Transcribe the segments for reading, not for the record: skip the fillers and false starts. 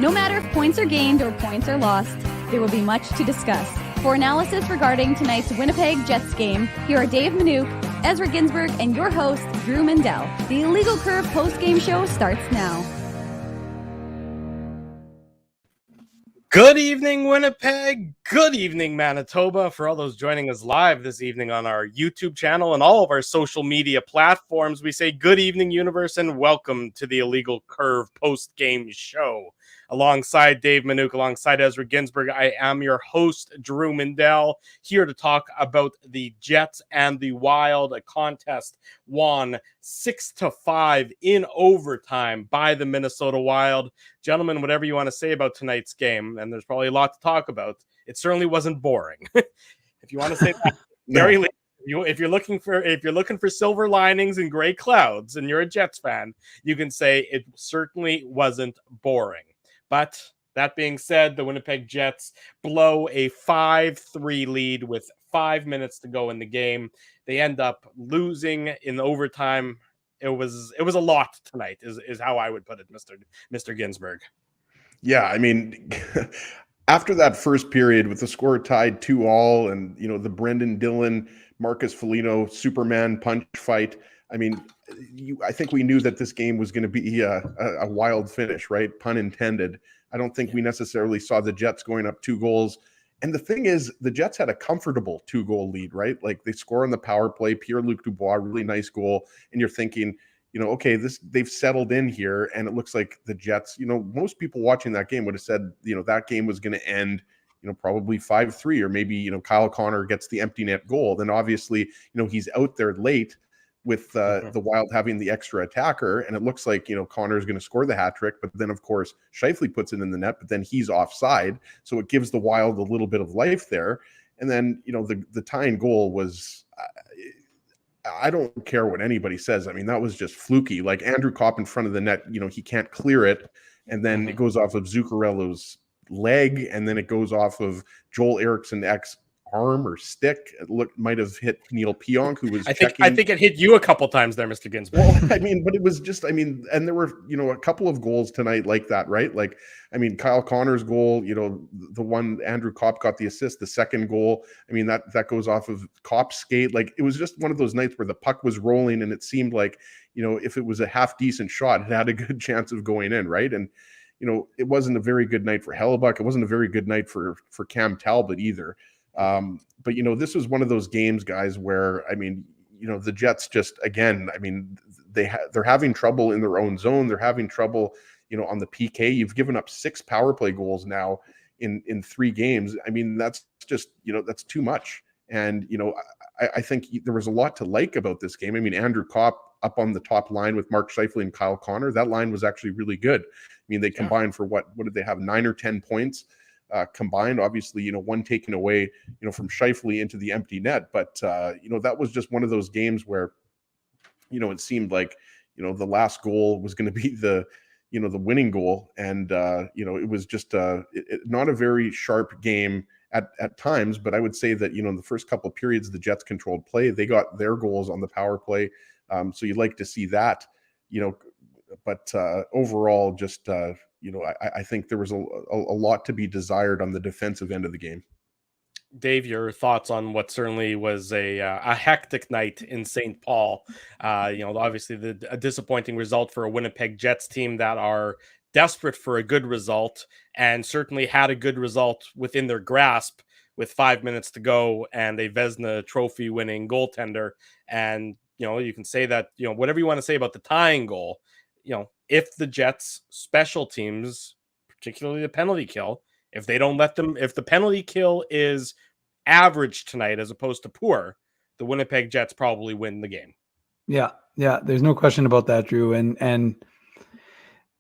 No matter if points are gained or points are lost, there will be much to discuss. For analysis regarding tonight's Winnipeg Jets game, here are Dave Manouk, Ezra Ginsburg, and your host, Drew Mindell. The Illegal Curve post-game show starts now. Good evening, Winnipeg. Good evening, Manitoba. For all those joining us live this evening on our YouTube channel and all of our social media platforms, we say good evening, universe, and welcome to the Illegal Curve post-game show. Alongside Dave Manouk, alongside Ezra Ginsburg, I am your host, Drew Mindell, here to talk about the Jets and the Wild, a contest won 6-5 in overtime by the Minnesota Wild. Gentlemen, whatever you want to say about tonight's game, and there's probably a lot to talk about, it certainly wasn't boring. If you want to say that, very late. If you're looking for silver linings and gray clouds, and you're a Jets fan, you can say it certainly wasn't boring. But that being said, the Winnipeg Jets blow a 5-3 lead with 5 minutes to go in the game. They end up losing in overtime. It was a lot tonight, is how I would put it, Mr. Ginsburg. Yeah, I mean, after that first period with the score tied 2-2 and, the Brendan Dillon, Marcus Foligno, Superman punch fight, I mean, I think we knew that this game was going to be a wild finish, right? Pun intended. I don't think we necessarily saw the Jets going up 2 goals. And the thing is, the Jets had a comfortable 2-goal lead, right? Like they score on the power play, Pierre-Luc Dubois, really nice goal. And you're thinking, okay, they've settled in here. And it looks like the Jets, most people watching that game would have said, that game was going to end, probably 5-3, or maybe, Kyle Connor gets the empty net goal. Then obviously, he's out there late with the Wild having the extra attacker, and it looks like Connor's going to score the hat trick, but then of course Scheifele puts it in the net, but then he's offside, so it gives the Wild a little bit of life there. And then the tying goal was, I don't care what anybody says. I mean, that was just fluky. Like Andrew Kopp in front of the net, he can't clear it, and then it goes off of Zuccarello's leg, and then it goes off of Joel Eriksson arm or stick. It might have hit Neil Pionk, who was checking. I think it hit you a couple times there, Mr. Ginsburg. Well, I mean, but it was just, and there were, a couple of goals tonight like that, right? Like, Kyle Connor's goal, the one Andrew Kopp got the assist, the second goal, that goes off of Kopp's skate. Like, it was just one of those nights where the puck was rolling and it seemed like, if it was a half decent shot, it had a good chance of going in, right? And, it wasn't a very good night for Hellebuck. It wasn't a very good night for Cam Talbot either. But this was one of those games, guys, where the Jets just, again, they're having trouble in their own zone. They're having trouble, on the PK. You've given up 6 power play goals now in 3 games. That's just, that's too much. And I think there was a lot to like about this game. Andrew Kopp up on the top line with Mark Scheifele and Kyle Connor. That line was actually really good. They combined for what did they have, 9 or 10 points? Combined, obviously, one taken away, from Scheifele into the empty net. But, that was just one of those games where, it seemed like, the last goal was going to be the winning goal. And, it was just not a very sharp game at times. But I would say that, in the first couple of periods, the Jets controlled play. They got their goals on the power play. So you'd like to see that, but overall, just, I think there was a lot to be desired on the defensive end of the game. Dave, your thoughts on what certainly was a hectic night in St. Paul. Obviously a disappointing result for a Winnipeg Jets team that are desperate for a good result, and certainly had a good result within their grasp with 5 minutes to go and a Vezina Trophy winning goaltender. And, you can say that, whatever you want to say about the tying goal, if the Jets special teams, particularly the penalty kill, if the penalty kill is average tonight as opposed to poor, the Winnipeg Jets probably win the game. Yeah. There's no question about that, Drew. And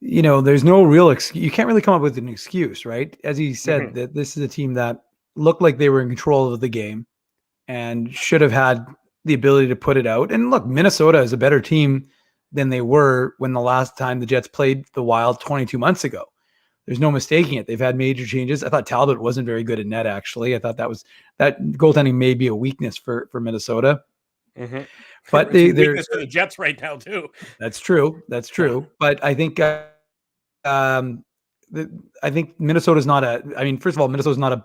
there's no real excuse. You can't really come up with an excuse, right? As he said, that this is a team that looked like they were in control of the game and should have had the ability to put it out. And look, Minnesota is a better team than they were when the last time the Jets played the Wild 22 months ago. There's no mistaking it. They've had major changes. I thought Talbot wasn't very good at net, actually. I thought that goaltending may be a weakness for Minnesota. But they're weakness for the Jets right now too. That's true. But I think I think Minnesota's not first of all, Minnesota's not a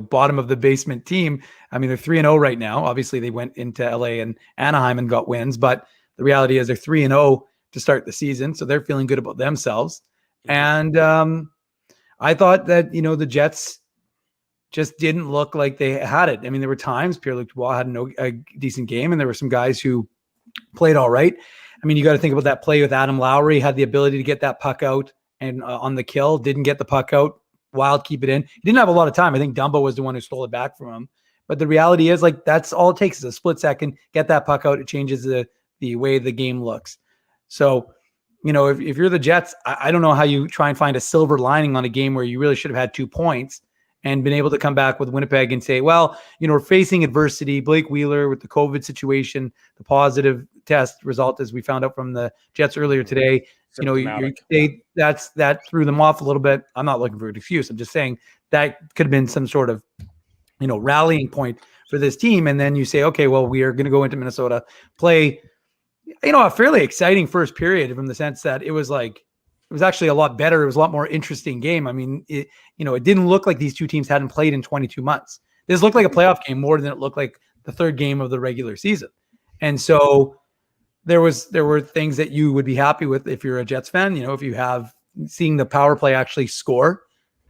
bottom of the basement team. I mean, they're 3-0 right now. Obviously, they went into LA and Anaheim and got wins, but the reality is they're 3-0 to start the season, so they're feeling good about themselves. And I thought that the Jets just didn't look like they had it. I mean, there were times Pierre-Luc Dubois had a decent game, and there were some guys who played all right. I mean, you got to think about that play with Adam Lowry, had the ability to get that puck out and on the kill, didn't get the puck out. Wild, keep it in. He didn't have a lot of time. I think Dumbo was the one who stole it back from him. But the reality is, like, that's all it takes is a split second, get that puck out. It changes the way the game looks. So, if you're the Jets, I don't know how you try and find a silver lining on a game where you really should have had 2 points and been able to come back with Winnipeg and say, well, we're facing adversity. Blake Wheeler with the COVID situation, the positive test result, as we found out from the Jets earlier today, that threw them off a little bit. I'm not looking for an excuse. I'm just saying that could have been some sort of, rallying point for this team. And then you say, okay, well, we are going to go into Minnesota, play, a fairly exciting first period from the sense that it was actually a lot better. It was a lot more interesting game. I mean, it didn't look like these two teams hadn't played in 22 months. This looked like a playoff game more than it looked like the third game of the regular season. And so there were things that you would be happy with if you're a Jets fan, if you have seeing the power play actually score,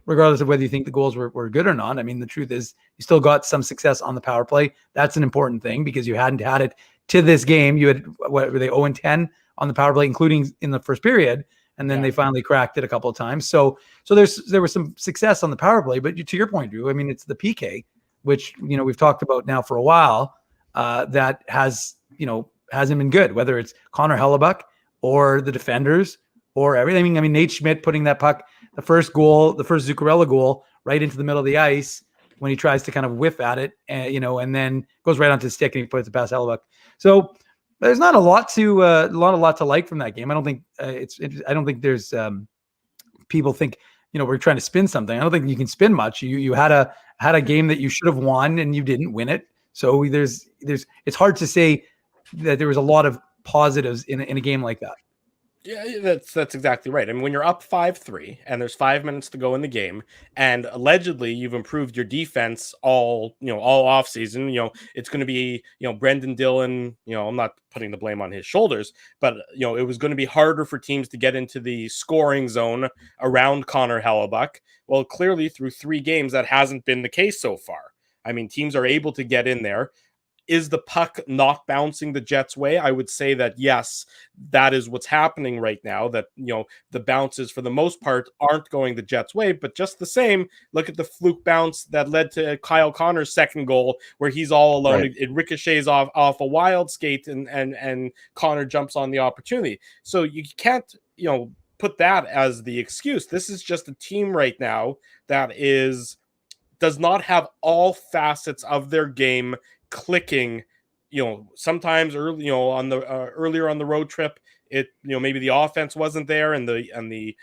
regardless of whether you think the goals were good or not. I mean, the truth is you still got some success on the power play. That's an important thing because you hadn't had it to this game. You had, what were they, 0-10 on the power play, including in the first period. And then they finally cracked it a couple of times. So there was some success on the power play, but to your point, Drew, I mean, it's the PK, which, we've talked about now for a while, that hasn't been good, whether it's Connor Hellebuck or the defenders or everything. I mean, Nate Schmidt putting that puck, the first Zuccarello goal right into the middle of the ice when he tries to kind of whiff at it, and then goes right onto the stick and he puts it past Hellebuck. So there's not a lot to like from that game. I don't think I don't think there's people think we're trying to spin something. I don't think you can spin much. You had a game that you should have won and you didn't win it. So it's hard to say that there was a lot of positives in a game like that. Yeah, that's exactly right. I mean, when you're up 5-3 and there's 5 minutes to go in the game, and allegedly you've improved your defense all off season, it's going to be, Brendan Dillon, I'm not putting the blame on his shoulders, but it was going to be harder for teams to get into the scoring zone around Connor Hellebuck. Well, clearly through 3 games, that hasn't been the case so far. I mean, teams are able to get in there. Is the puck not bouncing the Jets' way? I would say that yes, that is what's happening right now, that, the bounces for the most part aren't going the Jets' way, but just the same, look at the fluke bounce that led to Kyle Connor's second goal where he's all alone. Right. It ricochets off a wild skate and Connor jumps on the opportunity. So you can't, put that as the excuse. This is just a team right now that does not have all facets of their game clicking. Sometimes early, on the earlier on the road trip, it maybe the offense wasn't there, and the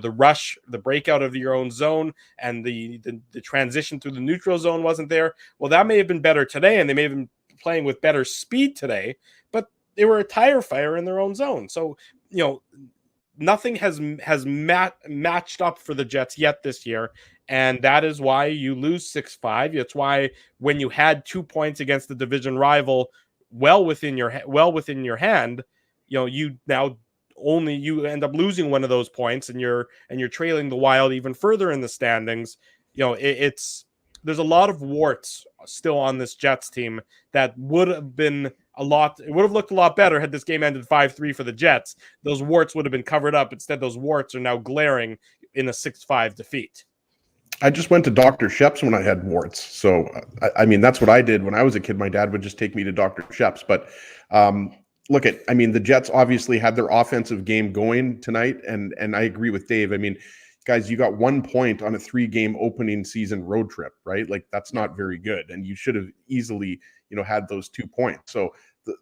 rush, the breakout of your own zone, and the transition through the neutral zone wasn't there. Well, that may have been better today, and they may have been playing with better speed today, but they were a tire fire in their own zone. So nothing has matched up for the Jets yet this year. And that is why you lose 6-5. It's why when you had 2 points against the division rival well within your hand, you now you end up losing one of those points, and you're trailing the Wild even further in the standings. There's a lot of warts still on this Jets team that would have looked a lot better had this game ended 5-3 for the Jets. Those warts would have been covered up. Instead, those warts are now glaring in a 6-5 defeat. I just went to Dr. Shep's when I had warts. So, I mean, that's what I did when I was a kid. My dad would just take me to Dr. Shep's. But the Jets obviously had their offensive game going tonight. And I agree with Dave. I mean, guys, you got 1 point on a 3-game opening season road trip, right? Like, that's not very good. And you should have easily, had those 2 points. So,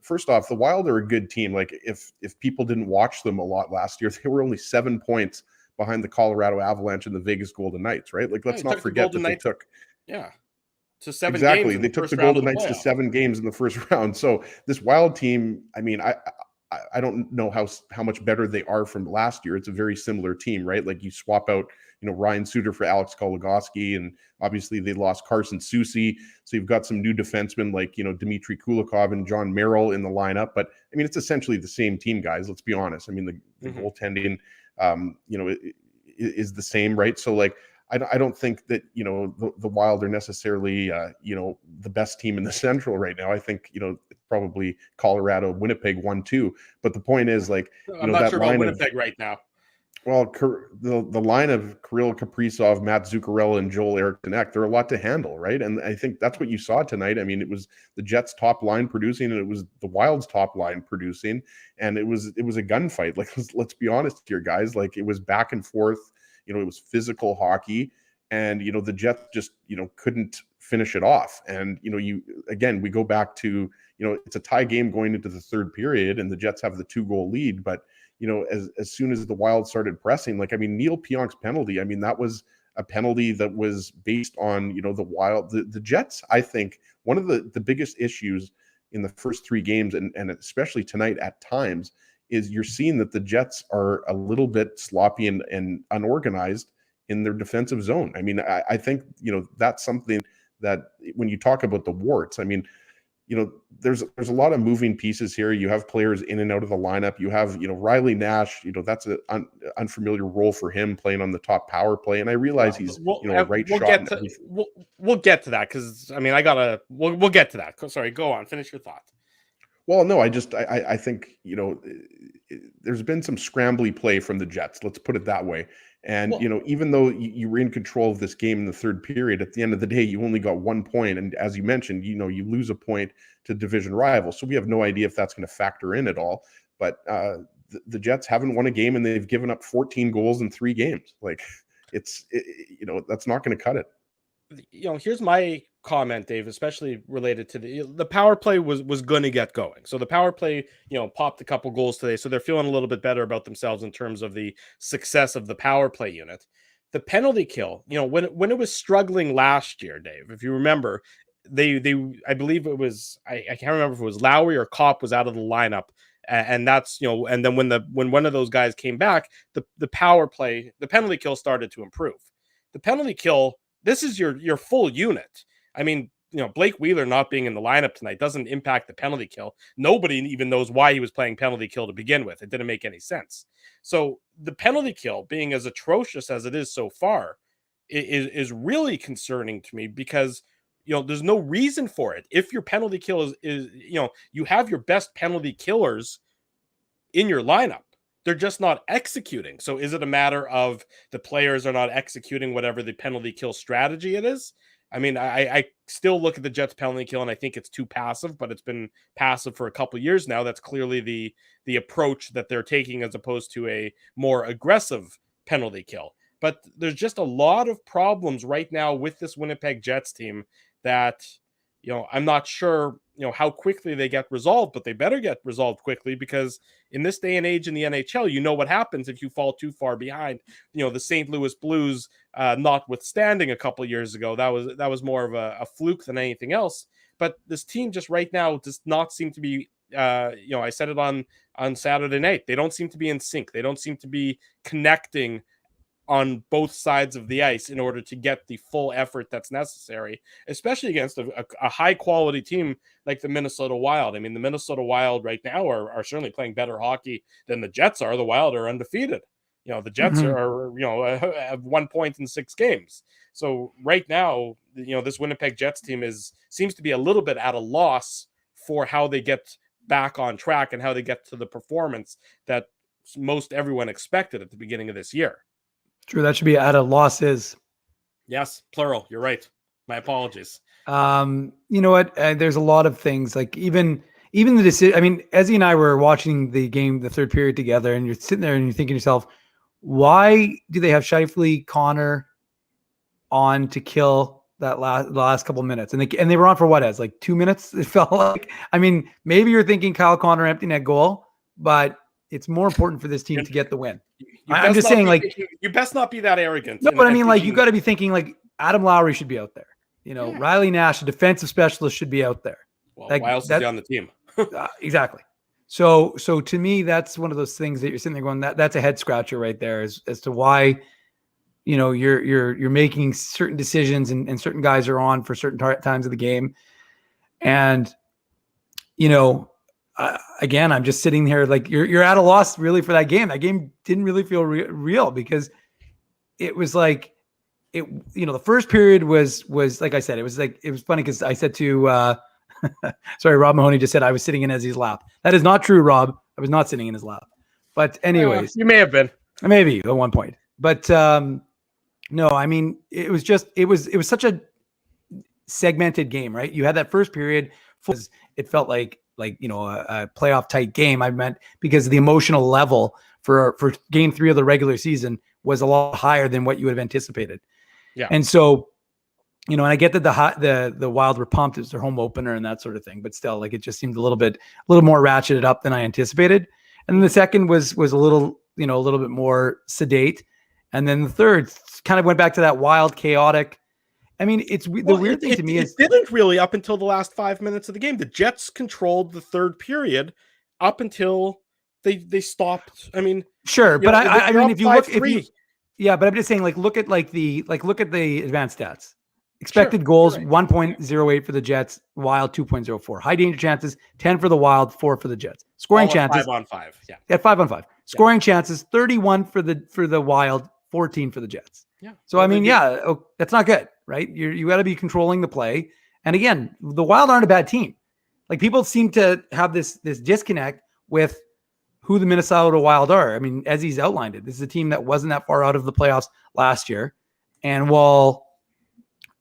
first off, the Wild are a good team. Like, if people didn't watch them a lot last year, they were only 7 points behind the Colorado Avalanche and the Vegas Golden Knights, right? Like, let's not forget that they took to 7 exactly. games. They took the Golden Knights to 7 games in the first round. So this Wild team, I mean, I don't know how much better they are from last year. It's a very similar team, right? Like you swap out, Ryan Suter for Alex Goligoski, and obviously they lost Carson Soucy. So you've got some new defensemen like, Dmitry Kulikov and John Merrill in the lineup. But I mean, it's essentially the same team, guys. Let's be honest. I mean, the goaltending, is the same, right? So like, I don't think that, the Wild are necessarily, the best team in the Central right now. I think, probably Colorado, Winnipeg 1-2. But the point is, like, I'm not sure about Winnipeg right now. Well, the line of Kirill Kaprizov, Matt Zuccarello, and Joel Eriksson, they're a lot to handle, right? And I think that's what you saw tonight. I mean, it was the Jets' top line producing, and it was the Wild's top line producing, and it was a gunfight. Like, let's be honest here, guys. Like, it was back and forth. It was physical hockey, and the Jets just couldn't finish it off. And we go back to it's a tie game going into the third period, and the Jets have the 2-goal lead, but. As soon as the Wild started pressing, like, I mean, Neil Pionk's penalty, I mean, that was a penalty that was based on, the Wild, the Jets. I think one of the biggest issues in the first 3 games, and especially tonight at times, is you're seeing that the Jets are a little bit sloppy and unorganized in their defensive zone. I mean, I think, that's something that when you talk about the warts, I mean, there's a lot of moving pieces here. You have players in and out of the lineup. You have, Riley Nash, that's an unfamiliar role for him playing on the top power play. And I realize he's, right shot. We'll get to that because, I mean, we'll get to that. Sorry, go on. Finish your thought. Well, no, I think, there's been some scrambly play from the Jets. Let's put it that way. And, even though you were in control of this game in the third period, at the end of the day, you only got 1 point. And as you mentioned, you lose a point to division rivals. So we have no idea if that's going to factor in at all. But the Jets haven't won a game, and they've given up 14 goals in 3 games. Like, that's not going to cut it. Here's my comment, Dave, especially related to the power play was going to get going. So the power play, popped a couple goals today. So they're feeling a little bit better about themselves in terms of the success of the power play unit. The penalty kill, when it was struggling last year, Dave, if you remember, I believe it was, I can't remember if it was Lowry or Kopp was out of the lineup. And that's, and then when one of those guys came back, the power play, the penalty kill started to improve. The penalty kill, this is your full unit. I mean, Blake Wheeler not being in the lineup tonight doesn't impact the penalty kill. Nobody even knows why he was playing penalty kill to begin with. It didn't make any sense. So the penalty kill being as atrocious as it is so far is really concerning to me because, there's no reason for it. If your penalty kill is you have your best penalty killers in your lineup. They're just not executing. So is it a matter of the players are not executing whatever the penalty kill strategy it is? I mean, I still look at the Jets penalty kill and I think it's too passive, but it's been passive for a couple of years now. That's clearly the approach that they're taking as opposed to a more aggressive penalty kill. But there's just a lot of problems right now with this Winnipeg Jets team that, I'm not sure, how quickly they get resolved, but they better get resolved quickly because in this day and age in the NHL, what happens if you fall too far behind. The St. Louis Blues, notwithstanding a couple of years ago, that was more of a fluke than anything else. But this team just right now does not seem to be, I said it on Saturday night, they don't seem to be in sync. They don't seem to be connecting on both sides of the ice in order to get the full effort that's necessary, especially against a high quality team like the Minnesota Wild. I mean, the Minnesota Wild right now are certainly playing better hockey than the Jets are. The Wild are undefeated. The Jets are have 1 point in 6 games. So right now, this Winnipeg Jets team seems to be a little bit at a loss for how they get back on track and how they get to the performance that most everyone expected at the beginning of this year. True. That should be at a losses. Yes. Plural. You're right. My apologies. You know what? There's a lot of things like even the decision. I mean, Ezzy and I were watching the game, the third period together, and you're sitting there and you're thinking to yourself, why do they have Scheifele, Connor on to kill that last couple of minutes? And they were on for what, as like 2 minutes? It felt like. I mean, maybe you're thinking Kyle Connor emptying that goal, but it's more important for this team to get the win. I'm just saying, you best not be that arrogant. No, but I mean, you got to be thinking like Adam Lowry should be out there. Riley Nash, a defensive specialist, should be out there. Well, why else is he on the team? Exactly. So to me, that's one of those things that you're sitting there going, that's a head scratcher right there, as to why, you're making certain decisions and certain guys are on for certain times of the game. And, again, I'm just sitting here like you're at a loss really for that game. That game didn't really feel real because it was like, the first period was like I said, it was funny because I said to, sorry, Rob Mahoney just said I was sitting in Ezzy's lap. That is not true, Rob. I was not sitting in his lap. But anyways, you may have been, maybe at one point. But no, I mean, it was such a segmented game, right? You had that first period. It felt like a playoff tight game. I meant because the emotional level for game 3 of the regular season was a lot higher than what you would have anticipated. Yeah, and so. And I get that the Wild were pumped. It was their home opener and that sort of thing, but still, like, it just seemed a little more ratcheted up than I anticipated. And then the second was a little bit more sedate, and then the third kind of went back to that wild, chaotic. I mean, the weird thing to me is it didn't really up until the last 5 minutes of the game. The Jets controlled the third period up until they stopped. I mean, sure, but I mean, if you look, but I'm just saying, look at the advanced stats. Expected goals, right. 1.08 for the Jets, Wild 2.04. High danger chances, 10 for the Wild, 4 for the Jets. Scoring chances, 5-on-5. Yeah. Yeah, 5-on-5. Scoring chances, 31 for the Wild, 14 for the Jets. Yeah. So I mean, that's not good, right? You got to be controlling the play. And again, the Wild aren't a bad team. Like, people seem to have this disconnect with who the Minnesota Wild are. I mean, as he's outlined it, this is a team that wasn't that far out of the playoffs last year. And while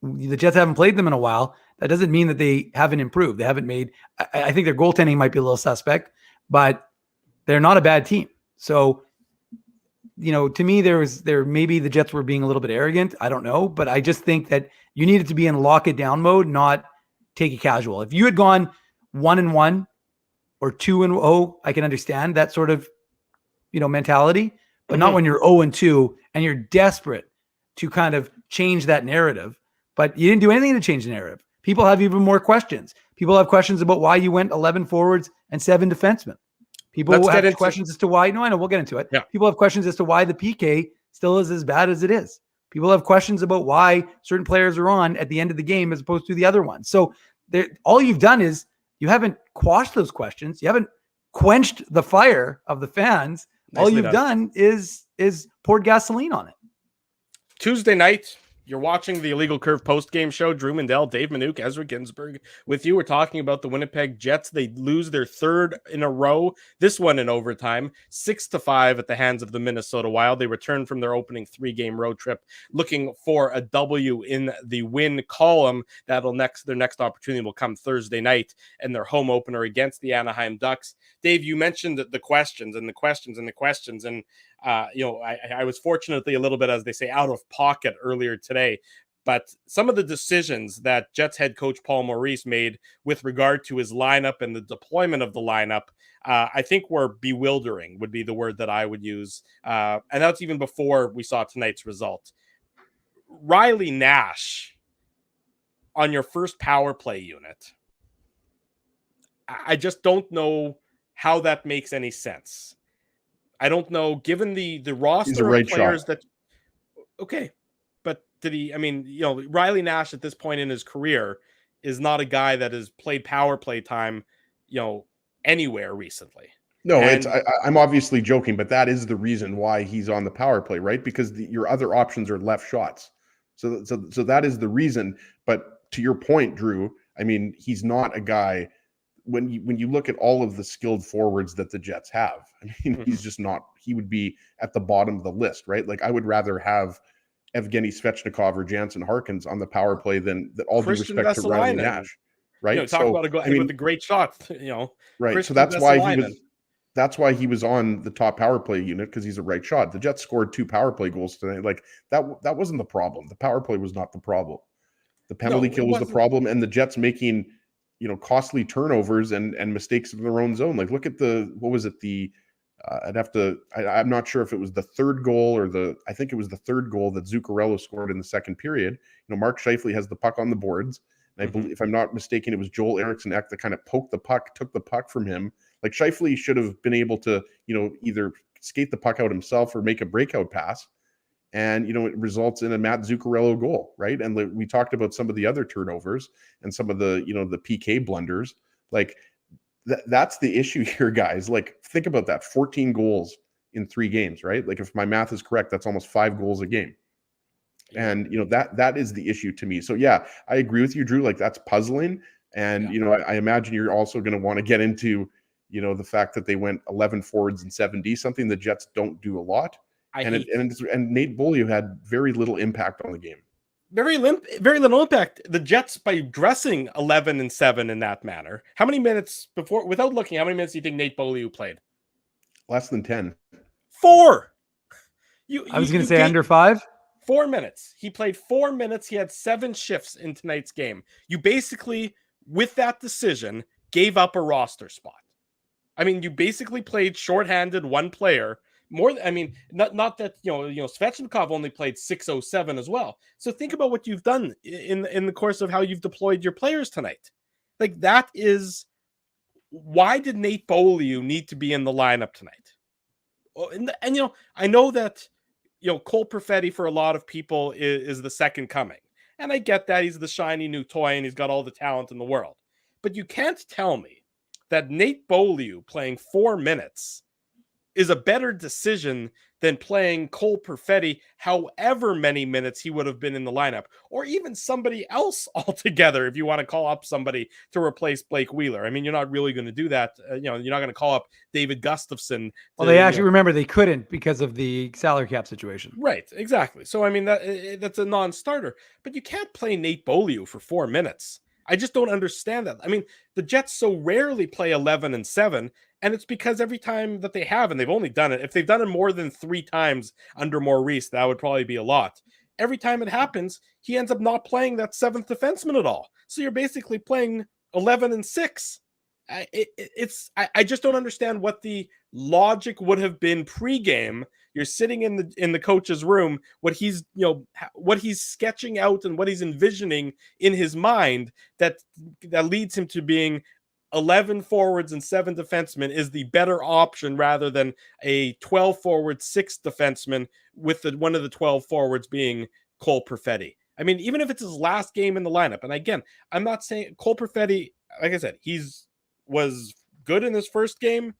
the Jets haven't played them in a while, that doesn't mean that they haven't improved. They haven't made, I think their goaltending might be a little suspect, but they're not a bad team. So, to me, maybe the Jets were being a little bit arrogant. I don't know, but I just think that you needed to be in lock it down mode, not take it casual. If you had gone 1-1 or 2-0, I can understand that sort of, mentality, but not when you're 0-2 and you're desperate to kind of change that narrative. But you didn't do anything to change the narrative. People have even more questions. People have questions about why you went 11 forwards and 7 defensemen. People have questions as to why. No, I know. We'll get into it. Yeah. People have questions as to why the PK still is as bad as it is. People have questions about why certain players are on at the end of the game as opposed to the other ones. So all you've done is you haven't quashed those questions. You haven't quenched the fire of the fans. All you've done is poured gasoline on it. Tuesday night, you're watching the Illegal Curve post-game show. Drew Mandel, Dave Manouk, Ezra Ginsburg with you. We're talking about the Winnipeg Jets. They lose their third in a row, this one in overtime, 6-5 at the hands of the Minnesota Wild. They return from their opening 3-game road trip looking for a W in the win column. Their next opportunity will come Thursday night and their home opener against the Anaheim Ducks. Dave, you mentioned the questions. And I was fortunately a little bit, as they say, out of pocket earlier today. But some of the decisions that Jets head coach Paul Maurice made with regard to his lineup and the deployment of the lineup, I think were bewildering, would be the word that I would use. And that's even before we saw tonight's result. Riley Nash on your first power play unit. I just don't know how that makes any sense. I don't know, given the roster of players that, okay, but did he, Riley Nash at this point in his career is not a guy that has played power play time, anywhere recently. No, I'm obviously joking, but that is the reason why he's on the power play, right? Because your other options are left shots. So that is the reason. But to your point, Drew, he's not a guy. When you look at all of the skilled forwards that the Jets have, he's just not. He would be at the bottom of the list, right? Like, I would rather have Evgeny Svechnikov or Jansen Harkins on the power play than that. All due respect to Riley Nash, right? Talk about with the great shots, right. Christian So that's why he was on the top power play unit, because he's a right shot. The Jets scored 2 power play goals tonight. Like, that wasn't the problem. The power play was not the problem. The penalty kill was the problem, and the Jets making costly turnovers and mistakes in their own zone. Like, look at I'm not sure if it was the third goal or I think it was the third goal that Zuccarello scored in the second period. Mark Scheifele has the puck on the boards. And I believe, if I'm not mistaken, it was Joel Eriksson Ek that kind of poked the puck, took the puck from him. Like Scheifele should have been able to, either skate the puck out himself or make a breakout pass. And, it results in a Matt Zuccarello goal, right? And we talked about some of the other turnovers and some of the, the PK blunders. Like that's the issue here, guys. Like, think about that, 14 goals in 3 games, right? Like, if my math is correct, that's almost 5 goals a game. And, that is the issue to me. So yeah, I agree with you, Drew. Like, that's puzzling. And, I imagine you're also going to want to get into, the fact that they went 11 forwards and 7D, something the Jets don't do a lot. And Nate Beaulieu had very little impact on the game. Very little impact. The Jets, by dressing 11 and 7 in that manner, how many minutes before, without looking, how many minutes do you think Nate Beaulieu played? Less than 10. 4. I was going to say under 5. 4 minutes. He played 4 minutes. He had 7 shifts in tonight's game. You basically, with that decision, gave up a roster spot. I mean, you basically played shorthanded one player. Not that, Svechnikov only played 607 as well. So think about what you've done in the course of how you've deployed your players tonight. Like, that is, why did Nate Beaulieu need to be in the lineup tonight? And I know that, Cole Perfetti for a lot of people is the second coming. And I get that he's the shiny new toy and he's got all the talent in the world. But you can't tell me that Nate Beaulieu playing 4 minutes is a better decision than playing Cole Perfetti however many minutes he would have been in the lineup, or even somebody else altogether if you want to call up somebody to replace Blake Wheeler. I mean, you're not really going to do that. You're not going to call up David Gustafsson. Well, they actually remember they couldn't because of the salary cap situation. Right, exactly. So, I mean, that's a non-starter. But you can't play Nate Beaulieu for 4 minutes. I just don't understand that. I mean, the Jets so rarely play 11 and 7, and it's because every time that they have, and they've only done it, if they've done it more than 3 times under Maurice, that would probably be a lot. Every time it happens, he ends up not playing that 7th defenseman at all. So you're basically playing 11 and 6. I just don't understand what the logic would have been pregame. You're sitting in the coach's room, what he's sketching out and what he's envisioning in his mind that leads him to being 11 forwards and 7 defensemen is the better option rather than a 12 forward 6 defenseman with one of the 12 forwards being Cole Perfetti. I mean, even if it's his last game in the lineup, and again, I'm not saying Cole Perfetti, like I said, was good in his first game.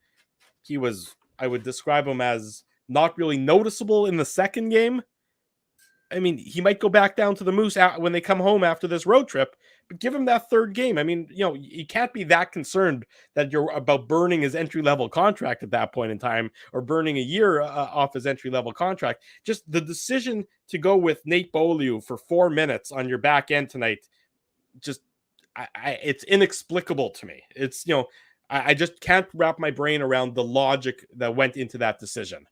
I would describe him as not really noticeable in the second game. I mean, he might go back down to the Moose when they come home after this road trip, but give him that third game. I mean, you can't be that concerned that you're about burning his entry-level contract at that point in time, or burning a year off his entry-level contract. Just the decision to go with Nate Beaulieu for 4 minutes on your back end tonight, just it's inexplicable to me. It's, I just can't wrap my brain around the logic that went into that decision.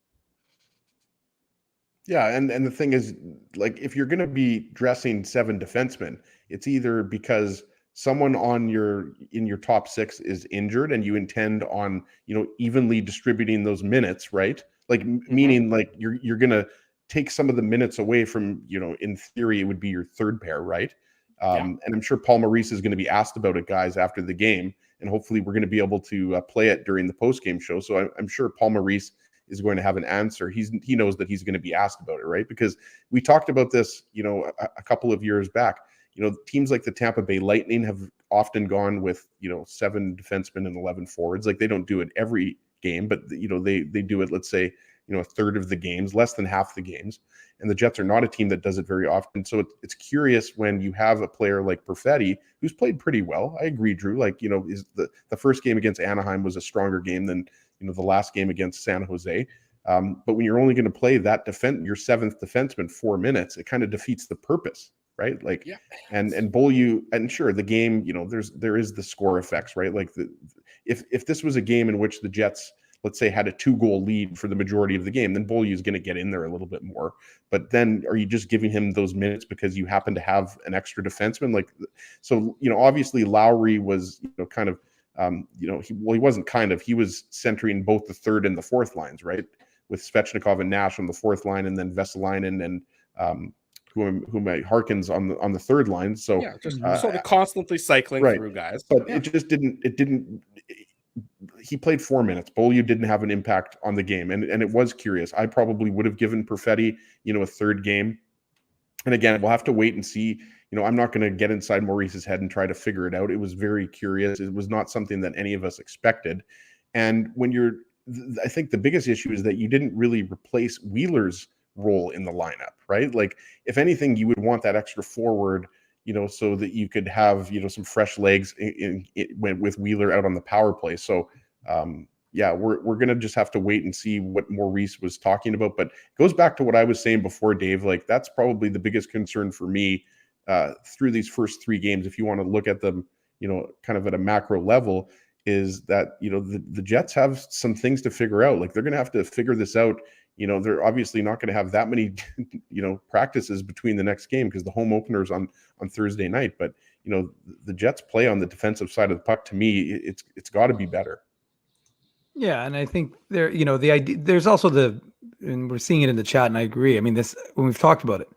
Yeah, and the thing is, like, if you're going to be dressing 7 defensemen, it's either because someone in your top 6 is injured and you intend on, evenly distributing those minutes, right? Like, meaning like you're going to take some of the minutes away from, in theory, it would be your third pair, right? And I'm sure Paul Maurice is going to be asked about it, guys, after the game, and hopefully we're going to be able to play it during the post-game show. So I'm sure Paul Maurice is going to have an answer. He knows that he's going to be asked about it, right? Because we talked about this, a couple of years back. Teams like the Tampa Bay Lightning have often gone with, 7 defensemen and 11 forwards. Like, they don't do it every game, but they do it, let's say, a third of the games, less than half the games. And the Jets are not a team that does it very often. So it's curious when you have a player like Perfetti, who's played pretty well. I agree, Drew. Like, is the first game against Anaheim was a stronger game than, the last game against San Jose. But when you're only going to play that your 7th defenseman 4 minutes, it kind of defeats the purpose, right? Like, yeah. And Beaulieu, and sure, the game, there is the score effects, right? Like, if this was a game in which the Jets, let's say, had a 2-goal lead for the majority of the game, then Beaulieu is going to get in there a little bit more. But then, are you just giving him those minutes because you happen to have an extra defenseman? Like, so, obviously Lowry was, kind of, he was centering both the third and the fourth lines, right? With Svechnikov and Nash on the fourth line, and then Vesalainen and Harkins on the third line. So yeah, just sort of constantly cycling through guys. But it just didn't. He played 4 minutes. Beaulieu didn't have an impact on the game, and it was curious. I probably would have given Perfetti, a third game. And again, we'll have to wait and see. I'm not going to get inside Maurice's head and try to figure it out. It was very curious. It was not something that any of us expected. And I think the biggest issue is that you didn't really replace Wheeler's role in the lineup, right? Like, if anything, you would want that extra forward, so that you could have, some fresh legs with Wheeler out on the power play. So, we're going to just have to wait and see what Maurice was talking about. But it goes back to what I was saying before, Dave. Like, that's probably the biggest concern for me through these first 3 games. If you want to look at them, kind of at a macro level, is that, the Jets have some things to figure out. Like, they're going to have to figure this out. They're obviously not going to have that many, practices between the next game because the home opener's on Thursday night. But, the Jets play on the defensive side of the puck. To me, it's got to be better. Yeah, and I think the idea, there's also and we're seeing it in the chat, and I agree. I mean, when we've talked about it,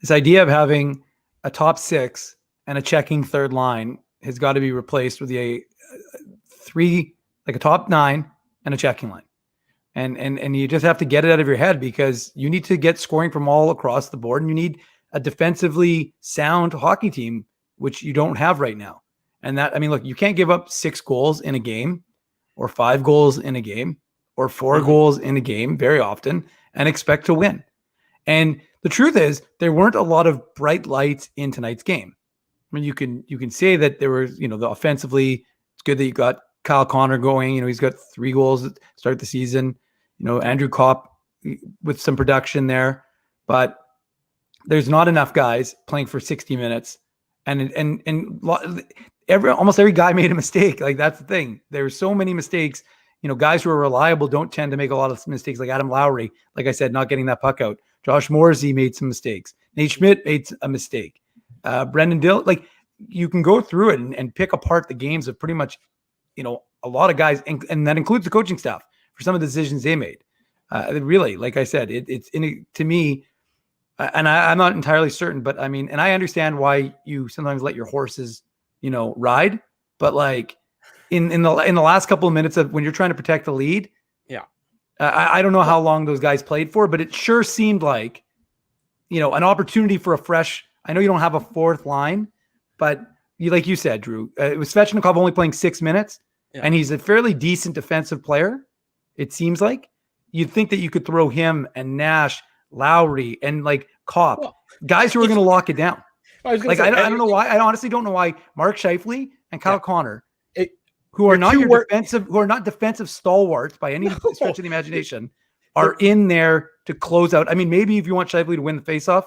this idea of having a top 6 and a checking third line has got to be replaced with a top 9 and a checking line. And you just have to get it out of your head, because you need to get scoring from all across the board, and you need a defensively sound hockey team, which you don't have right now. And look, you can't give up 6 goals in a game, or 5 goals in a game, or 4 goals in a game very often and expect to win. And the truth is, there weren't a lot of bright lights in tonight's game. I mean, you can say that there was, the offensively, it's good that you got Kyle Connor going. He's got 3 goals to start the season. Andrew Kopp with some production there, but there's not enough guys playing for 60 minutes. And almost every guy made a mistake. Like, that's the thing. There were so many mistakes. Guys who are reliable don't tend to make a lot of mistakes, like Adam Lowry, like I said, not getting that puck out. Josh Morrissey made some mistakes. Nate Schmidt made a mistake. Brendan Dill, like, you can go through it and pick apart the games of pretty much, a lot of guys, and that includes the coaching staff for some of the decisions they made. Really, like I said, to me, and I'm not entirely certain, but I mean, and I understand why you sometimes let your horses, ride, but like in the last couple of minutes of when you're trying to protect the lead, I don't know how long those guys played for, but it sure seemed like, an opportunity for a fresh. I know you don't have a 4th line, but like you said, Drew, it was Svechnikov only playing 6 minutes, and he's a fairly decent defensive player. It seems like you'd think that you could throw him and Nash, Lowry, and like Kopp, guys who are going to lock it down. I don't know why. I honestly don't know why Mark Scheifele and Kyle Connor, who are not defensive stalwarts by any stretch of the imagination, are in there to close out. I mean, maybe if you want Scheifele to win the faceoff,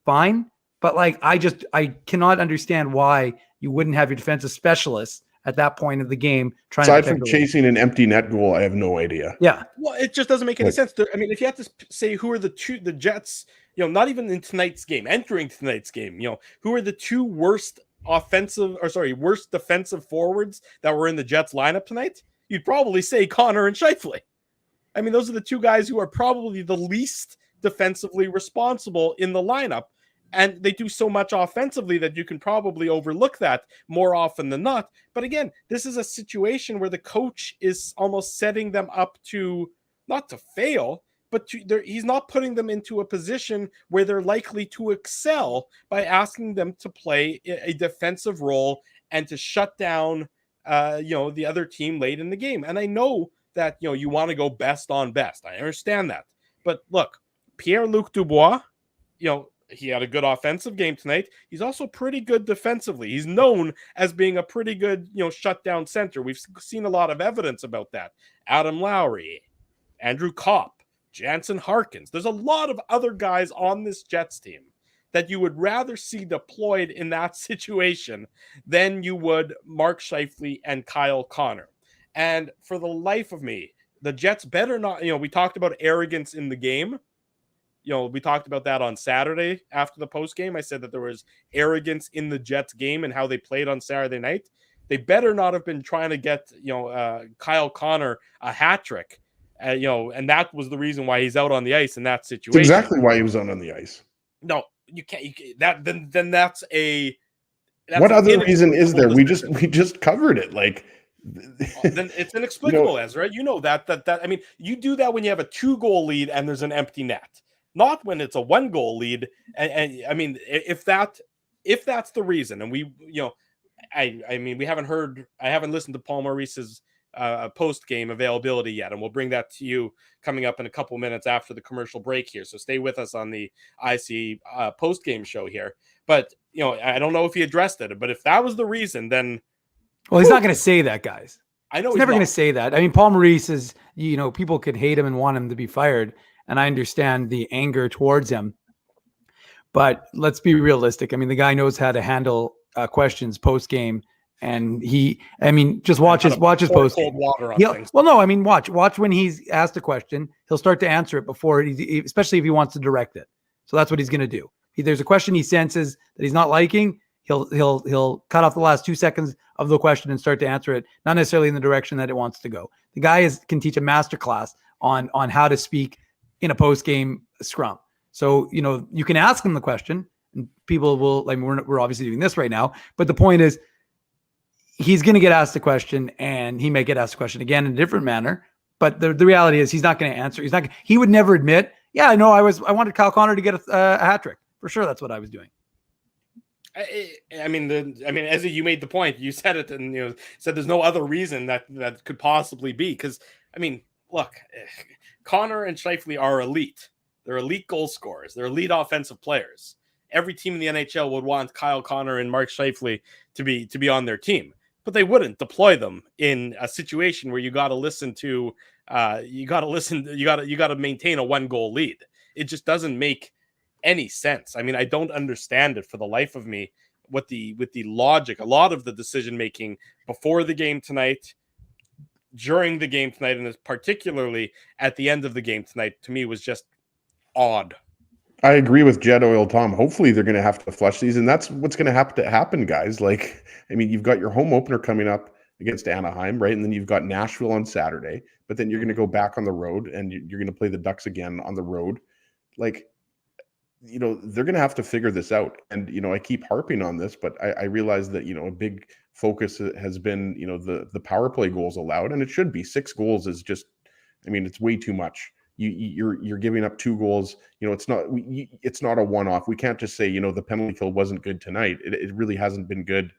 fine. But like, I cannot understand why you wouldn't have your defensive specialists at that point of the game trying aside from chasing an empty net goal. I have no idea. Yeah. Well, it just doesn't make any sense. I mean, if you have to say who are the Jets, not even in tonight's game, entering tonight's game, who are the 2 worst defensive forwards that were in the Jets lineup tonight, you'd probably say Connor and Scheifele. I mean, those are the 2 guys who are probably the least defensively responsible in the lineup. And they do so much offensively that you can probably overlook that more often than not. But again, this is a situation where the coach is almost setting them up to, not to fail, but he's not putting them into a position where they're likely to excel by asking them to play a defensive role and to shut down, the other team late in the game. And I know that, you want to go best on best. I understand that. But look, Pierre-Luc Dubois, he had a good offensive game tonight. He's also pretty good defensively. He's known as being a pretty good, shutdown center. We've seen a lot of evidence about that. Adam Lowry, Andrew Kopp, Jansen Harkins. There's a lot of other guys on this Jets team that you would rather see deployed in that situation than you would Mark Scheifele and Kyle Connor. And for the life of me, the Jets better not, we talked about arrogance in the game. We talked about that on Saturday after the post game. I said that there was arrogance in the Jets game and how they played on Saturday night. They better not have been trying to get, Kyle Connor a hat trick, and that was the reason why he's out on the ice in that situation. It's exactly why he was out on the ice. No, you can't. Then that's a. What other reason is there? We just covered it. Like, then it's inexplicable, Ezra. You know that. I mean, you do that when you have a 2-goal lead and there's an empty net, not when it's a 1-goal lead. And I mean, if that's the reason, and we, I mean, I haven't listened to Paul Maurice's post game availability yet, and we'll bring that to you coming up in a couple minutes after the commercial break here. So stay with us on the IC post game show here. But I don't know if he addressed it, but if that was the reason, then he's not going to say that, guys. I know he's never going to say that. I mean, Paul Maurice is, people could hate him and want him to be fired, and I understand the anger towards him. But let's be realistic. I mean, the guy knows how to handle questions post game, and just watch his post game. Well, no, I mean, watch when he's asked a question, he'll start to answer it before especially if he wants to direct it. So that's what he's going to do. If there's a question he senses that he's not liking, he'll cut off the last 2 seconds of the question and start to answer it, not necessarily in the direction that it wants to go. The guy can teach a masterclass on how to speak in a post game scrum. So, you can ask him the question and people will, we're obviously doing this right now, but the point is he's going to get asked a question and he may get asked a question again in a different manner. But the reality is he's not going to answer. He would never admit, I wanted Kyle Connor to get a hat trick. For sure. That's what I was doing. I mean, as you made the point, you said it and, said there's no other reason that could possibly be. Cause I mean, look, Connor and Scheifele are elite. They're elite goal scorers. They're elite offensive players. Every team in the NHL would want Kyle Connor and Mark Scheifele to be on their team, but they wouldn't deploy them in a situation where you got to maintain a 1-goal lead. It just doesn't make any sense. I mean, I don't understand it for the life of me. With the logic, a lot of the decision making before the game tonight, during the game tonight, and particularly at the end of the game tonight, to me was just odd. I agree with Jet Oil Tom. Hopefully they're going to have to flush these, and that's what's going to have to happen, guys. Like, I mean, you've got your home opener coming up against Anaheim, right? And then you've got Nashville on Saturday, but then you're going to go back on the road and you're going to play the Ducks again on the road. Like, they're going to have to figure this out. And, I keep harping on this, but I realize that, a big focus has been, the power play goals allowed, and it should be 6 goals is just, it's way too much. You're giving up 2 goals. It's not a one-off. We can't just say, the penalty kill wasn't good tonight. It really hasn't been good,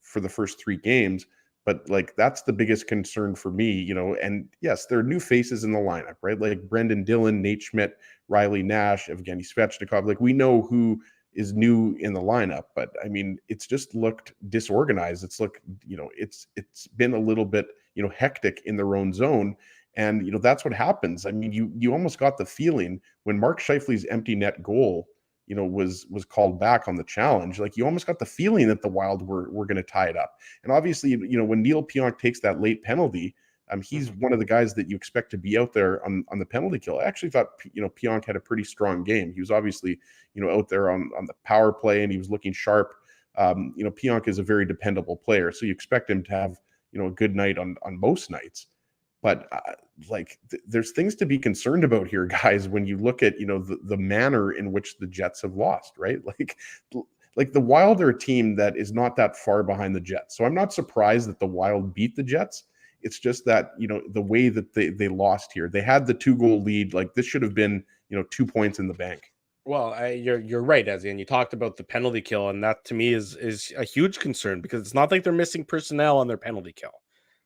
for the first 3 games. But like, that's the biggest concern for me, and yes, there are new faces in the lineup, right? Like Brendan Dillon, Nate Schmidt, Riley Nash, Evgeny Svechnikov. Like, we know who is new in the lineup, but it's just looked disorganized. It's looked, it's been a little bit, hectic in their own zone. And, that's what happens. You almost got the feeling when Mark Scheifele's empty net goal, was called back on the challenge. Like, you almost got the feeling that the Wild were going to tie it up. And obviously, when Neil Pionk takes that late penalty, he's one of the guys that you expect to be out there on the penalty kill. I actually thought, Pionk had a pretty strong game. He was obviously, out there on the power play, and he was looking sharp. Pionk is a very dependable player, so you expect him to have, a good night on most nights. But there's things to be concerned about here, guys, when you look at, the manner in which the Jets have lost, right? Like the Wild are a team that is not that far behind the Jets. So I'm not surprised that the Wild beat the Jets. It's just that, the way that they lost here, they had the 2-goal lead. Like, this should have been, 2 points in the bank. Well, you're right, Ezzy, and you talked about the penalty kill, and that to me is a huge concern, because it's not like they're missing personnel on their penalty kill.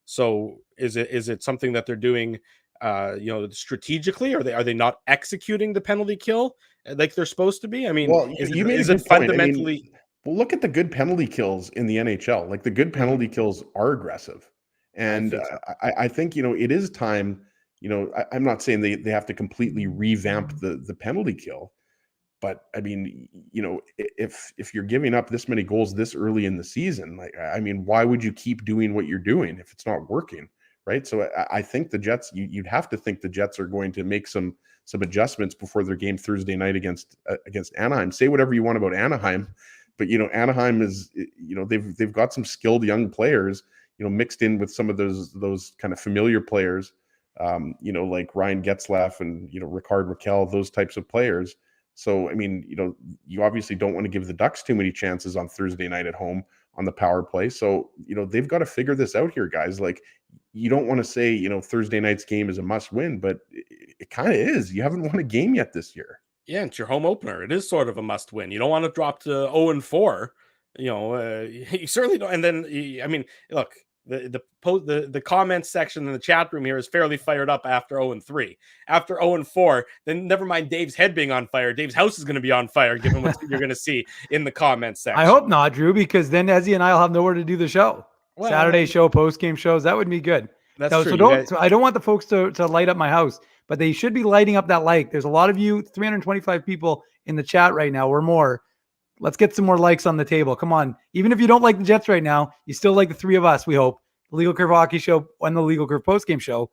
So is it something that they're doing, strategically? Are they not executing the penalty kill like they're supposed to be? Is it fundamentally? Well, look at the good penalty kills in the NHL. Like, the good penalty kills are aggressive, and I think it is time. I'm not saying they have to completely revamp the penalty kill. But if you're giving up this many goals this early in the season, why would you keep doing what you're doing if it's not working, right? So I think the Jets, you'd have to think the Jets are going to make some adjustments before their game Thursday night against Anaheim. Say whatever you want about Anaheim, but Anaheim is, they've got some skilled young players, mixed in with some of those kind of familiar players, like Ryan Getzlaf and Ricard Raquel, those types of players. So, I mean, you obviously don't want to give the Ducks too many chances on Thursday night at home on the power play. So, they've got to figure this out here, guys. Like, you don't want to say, Thursday night's game is a must win, but it kind of is. You haven't won a game yet this year. Yeah, it's your home opener. It is sort of a must win. You don't want to drop to 0-4. You certainly don't. And then, I mean, look, the comments section in the chat room here is fairly fired up after 0-3. After 0-4, then never mind Dave's head being on fire. Dave's house is going to be on fire, given what you're going to see in the comments section. I hope not, Drew, because then Ezzy and I will have nowhere to do the show. Well, Saturday show, post-game shows, that would be good. That's true. So I don't want the folks to light up my house, but they should be lighting up that like. There's a lot of you, 325 people in the chat right now or more. Let's get some more likes on the table. Come on. Even if you don't like the Jets right now, you still like the three of us, we hope. The Legal Curve Hockey Show and the Legal Curve Postgame Show.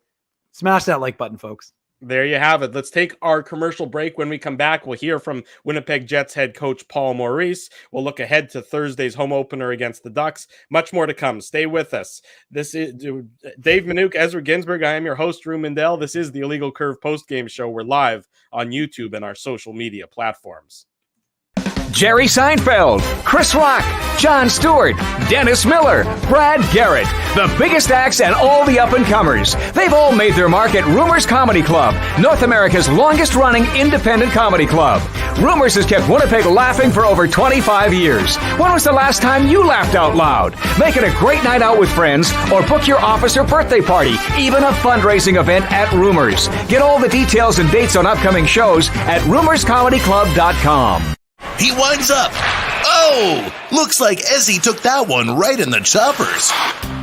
Smash that like button, folks. There you have it. Let's take our commercial break. When we come back, we'll hear from Winnipeg Jets head coach Paul Maurice. We'll look ahead to Thursday's home opener against the Ducks. Much more to come. Stay with us. This is Dave Minuk, Ezra Ginsburg. I am your host, Drew Mindell. This is the Illegal Curve Postgame Show. We're live on YouTube and our social media platforms. Jerry Seinfeld, Chris Rock, Jon Stewart, Dennis Miller, Brad Garrett, the biggest acts and all the up-and-comers. They've all made their mark at Rumors Comedy Club, North America's longest-running independent comedy club. Rumors has kept Winnipeg laughing for over 25 years. When was the last time you laughed out loud? Make it a great night out with friends or book your office or birthday party, even a fundraising event at Rumors. Get all the details and dates on upcoming shows at rumorscomedyclub.com. He winds up. Oh! Looks like Ezzy took that one right in the choppers.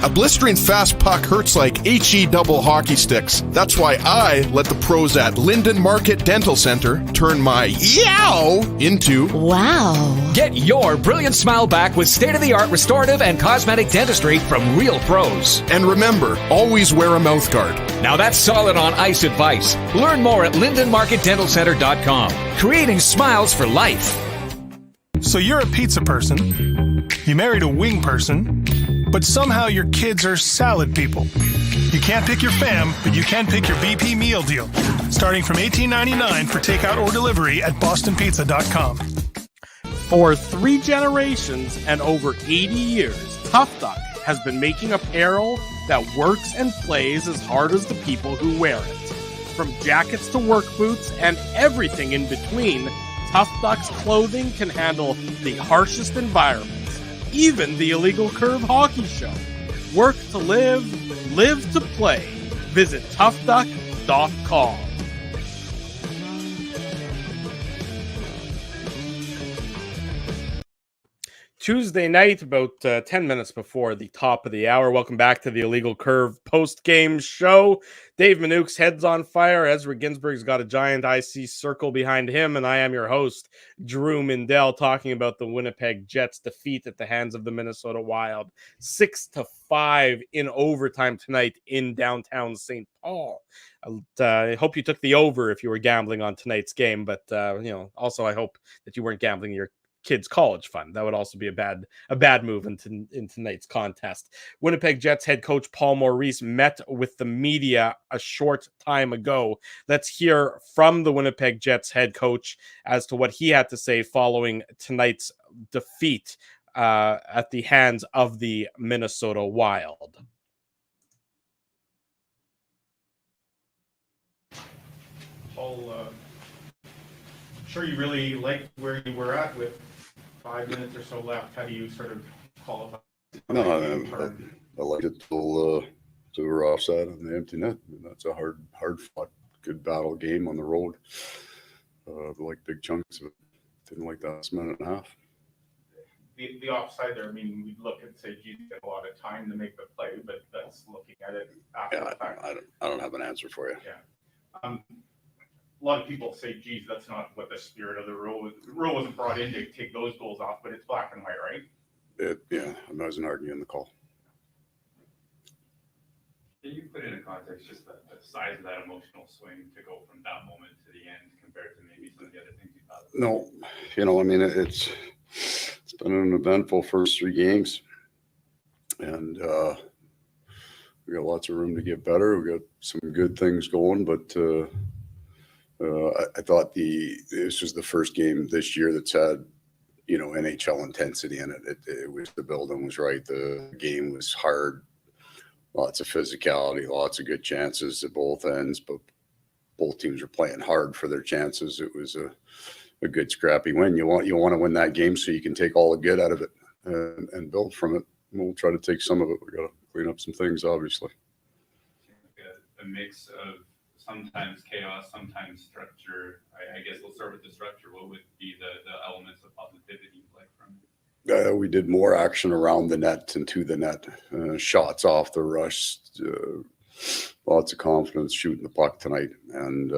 A blistering fast puck hurts like HE double hockey sticks. That's why I let the pros at Linden Market Dental Center turn my yow into wow. Get your brilliant smile back with state-of-the-art restorative and cosmetic dentistry from real pros. And remember, always wear a mouth guard. Now that's solid on ice advice. Learn more at lindenmarketdentalcenter.com. Creating smiles for life. So you're a pizza person, you married a wing person, but somehow your kids are salad people. You can't pick your fam, but you can pick your BP meal deal, starting from $18.99 for takeout or delivery at bostonpizza.com. For 3 generations and over 80 years, Tough Duck has been making apparel that works and plays as hard as the people who wear it. From jackets to work boots and everything in between, Tough Duck's clothing can handle the harshest environments, even the Illegal Curve Hockey Show. Work to live, live to play. Visit toughduck.com. Tuesday night, about 10 minutes before the top of the hour. Welcome back to the Illegal Curve post-game show. Dave Minuk's head's on fire. Ezra Ginsburg's got a giant IC circle behind him, and I am your host, Drew Mindell, talking about the Winnipeg Jets' defeat at the hands of the Minnesota Wild, 6-5 in overtime tonight in downtown St. Paul. I hope you took the over if you were gambling on tonight's game, but also I hope that you weren't gambling your kids' college fund. That would also be a bad move in tonight's contest. Winnipeg Jets head coach Paul Maurice met with the media a short time ago. Let's hear from the Winnipeg Jets head coach as to what he had to say following tonight's defeat at the hands of the Minnesota Wild. Paul, sure you really liked where you were at with 5 minutes or so left. How do you sort of qualify? No, I liked it till we were offside on the empty net. That's a hard fought, good battle game on the road. Like big chunks of it. Didn't like that last minute and a half. The offside there, I mean, we'd look and say, geez, you got a lot of time to make the play, but that's looking at it after the fact. I don't have an answer for you. Yeah. A lot of people say, geez, that's not what the spirit of the rule was. The rule wasn't brought in to take those goals off, but it's black and white, right? I wasn't arguing the call. Can you put into context just the size of that emotional swing to go from that moment to the end compared to maybe some of the other things you thought? No, I mean, it's been an eventful first 3 games, and we got lots of room to get better. We got some good things going, but I thought this was the first game this year that's had, NHL intensity in it. It was, the building was right. The game was hard, lots of physicality, lots of good chances at both ends, but both teams were playing hard for their chances. It was a good scrappy win. You want to win that game so you can take all the good out of it and build from it. And we'll try to take some of it. We got to clean up some things, obviously. A mix of sometimes chaos, sometimes structure. I guess we'll start with the structure. What would be the elements of positivity you'd like from it? We did more action around the net and to the net, shots off the rush, lots of confidence shooting the puck tonight. And,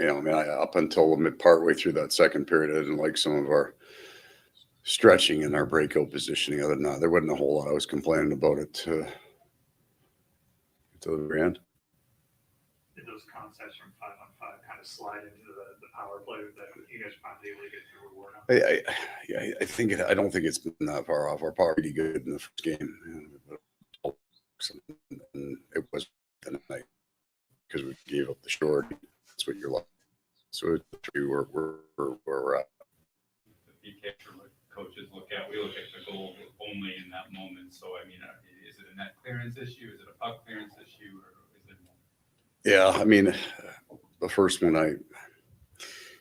up until partway through that second period, I didn't like some of our stretching and our breakout positioning. Other than that, there wasn't a whole lot I was complaining about it to the very end. Did those concepts from 5-on-5 kind of slide into the power play that you guys finally able to get to reward on? I don't think it's been that far off. Our power pretty good in the first game. And it was the night because we gave up the short. That's what you're like. So we're at. The big picture, what coaches look at, we look at the goal only in that moment. So, is it a net clearance issue? Is it a puck clearance issue? Or is it more? Yeah, the first one,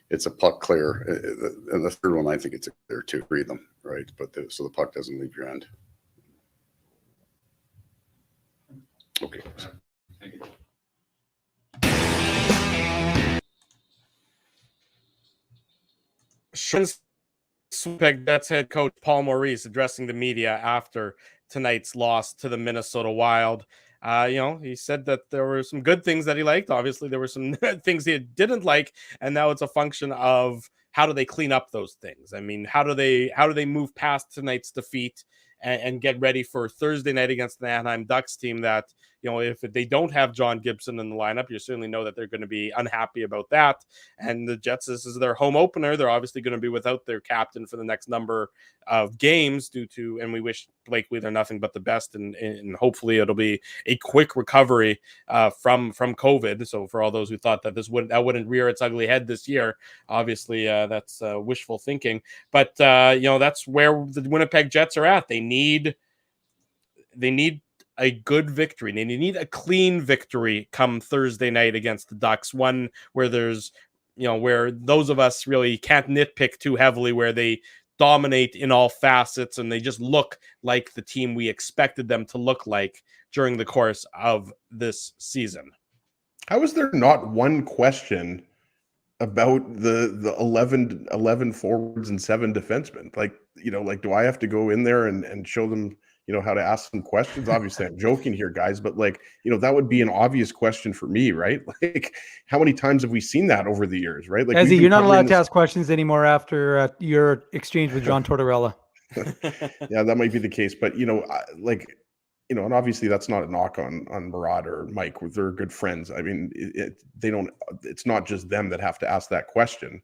it's a puck clear. And the third one, I think it's a clear too. Read them, right? But so the puck doesn't leave your end. Okay. Thank you. Winnipeg Jets head coach Paul Maurice addressing the media after tonight's loss to the Minnesota Wild. He said that there were some good things that he liked. Obviously, there were some things he didn't like, and now it's a function of how do they clean up those things. How do they move past tonight's defeat and get ready for Thursday night against the Anaheim Ducks team that, if they don't have John Gibson in the lineup, you certainly know that they're going to be unhappy about that. And the Jets, this is their home opener. They're obviously going to be without their captain for the next number of games and we wish Blake Wheeler nothing but the best. And hopefully it'll be a quick recovery from COVID. So for all those who thought that that wouldn't rear its ugly head this year, obviously that's wishful thinking. But, that's where the Winnipeg Jets are at. They need a good victory. They need a clean victory come Thursday night against the Ducks. One where there's, where those of us really can't nitpick too heavily, where they dominate in all facets and they just look like the team we expected them to look like during the course of this season. How is there not one question about the 11 forwards and 7 defensemen? Do I have to go in there and show them, how to ask some questions? Obviously I'm joking here, guys, but that would be an obvious question for me, right? How many times have we seen that over the years, right? Ezzy, you're not allowed to ask questions anymore after your exchange with John Tortorella. Yeah, that might be the case, but and obviously that's not a knock on Murad or Mike. They're good friends. It's not just them that have to ask that question.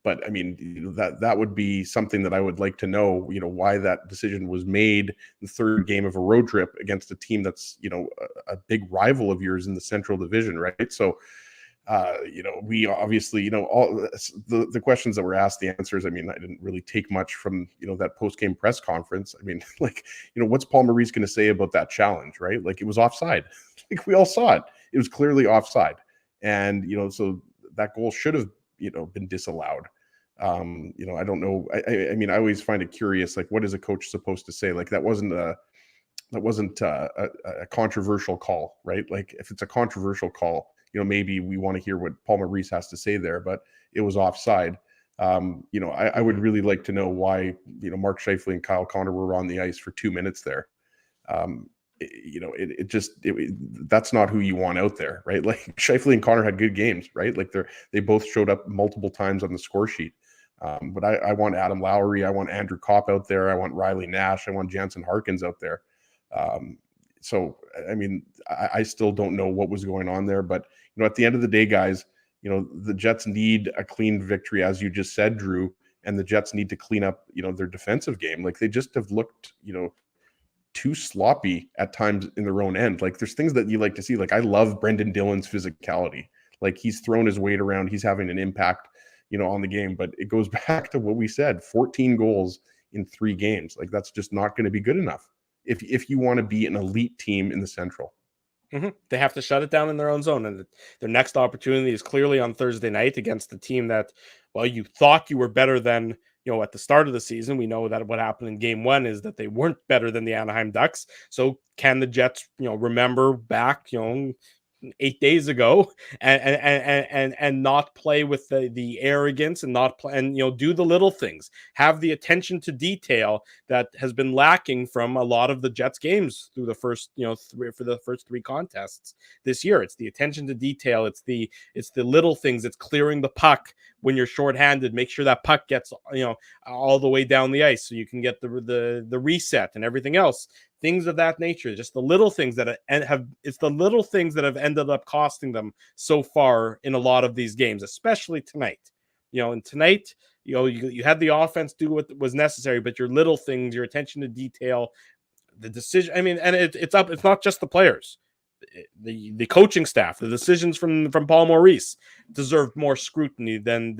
But that would be something that I would like to know, why that decision was made the third game of a road trip against a team that's, a big rival of yours in the Central Division, right? So, we obviously, all the questions that were asked, the answers, I didn't really take much from, that post-game press conference. What's Paul Maurice going to say about that challenge, right? It was offside. We all saw it. It was clearly offside. And, so that goal should have, been disallowed. I don't know. I always find it curious, what is a coach supposed to say? That wasn't a controversial call, right? If it's a controversial call, maybe we want to hear what Paul Maurice has to say there, but it was offside. I would really like to know why, Mark Scheifele and Kyle Connor were on the ice for 2 minutes there. That's not who you want out there, right? Scheifele and Connor had good games, right? They both showed up multiple times on the score sheet. But I want Adam Lowry, I want Andrew Kopp out there, I want Riley Nash, I want Jansen Harkins out there. I still don't know what was going on there, but at the end of the day, guys, the Jets need a clean victory, as you just said, Drew, and the Jets need to clean up, their defensive game. They just have looked, too sloppy at times in their own end. Like there's things that you like to see. Like I love Brendan Dillon's physicality. Like he's thrown his weight around. He's having an impact, on the game. But it goes back to what we said, 14 goals in 3 games. Like that's just not going to be good enough if you want to be an elite team in the Central. Mm-hmm. They have to shut it down in their own zone. And their next opportunity is clearly on Thursday night against the team that, well, you thought you were better than, at the start of the season. We know that what happened in game 1 is that they weren't better than the Anaheim Ducks. So can the Jets, remember back, 8 days ago and not play with the arrogance and not play and do the little things, have the attention to detail that has been lacking from a lot of the Jets games through the first for the first 3 contests this year. It's the attention to detail, it's the little things, it's clearing the puck when you're shorthanded, make sure that puck gets all the way down the ice so you can get the reset and everything else. Things of that nature, just the little things that it's the little things that have ended up costing them so far in a lot of these games, especially tonight. And tonight, you had the offense do what was necessary, but your little things, your attention to detail, the decision. I mean, and it's not just the players, the coaching staff, the decisions from Paul Maurice deserved more scrutiny than